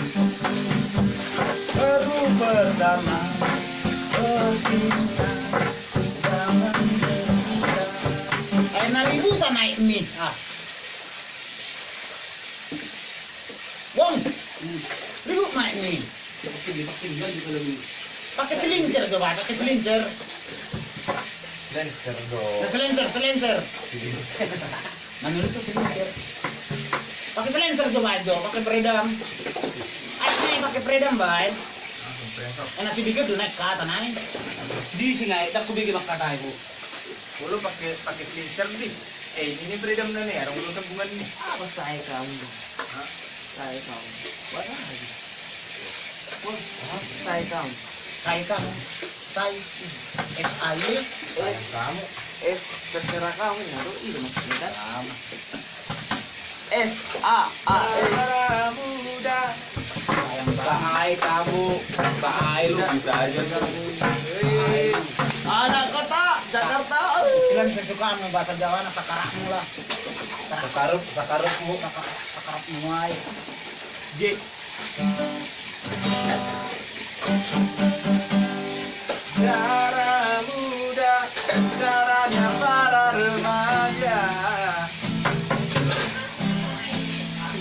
Speaker 1: Baru pertama bercinta sudah menderita. Nalibutan naik mie. Wong, ribut naik mie.
Speaker 3: Vaksin juga lebih.
Speaker 1: Pakai selincer coba, pakai selincer.
Speaker 4: Lancer dong.
Speaker 1: Selincer.
Speaker 4: Silincer.
Speaker 1: Menurut selincer. Pakai selincer coba aja, pakai peredam. Ayo naik pakai peredam, bay.
Speaker 4: Langsung presok.
Speaker 1: Enak si bigger do naik ke atas naik.
Speaker 3: Di singai, tak kubigi makatay ko.
Speaker 4: Lu pakai silincer nih. Ini freedom na nih, orang belum sambungan nih.
Speaker 3: Apa saya kamu?
Speaker 4: Hah?
Speaker 3: Saya kamu. Wala lagi. Saya kamu.
Speaker 1: Saya kamu, saya SAY.
Speaker 4: Kamu.
Speaker 3: S terserah kamu naruh itu maksudnya kan?
Speaker 1: Sama.
Speaker 3: S A A E.
Speaker 4: Muda.
Speaker 1: Sayang banget.
Speaker 4: Sahai kamu. Sahai lu bisa aja kamu.
Speaker 3: Anak kota Jakarta.
Speaker 1: Sekalian saya suka anu bahasa Jawa na sakarakmu lah.
Speaker 4: Sakarupmu.
Speaker 1: Sakarakmu aja.
Speaker 3: J.
Speaker 4: Darah muda, darahnya para remaja.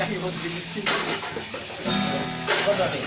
Speaker 3: Lagi mau dibikin.
Speaker 1: Kau berarti.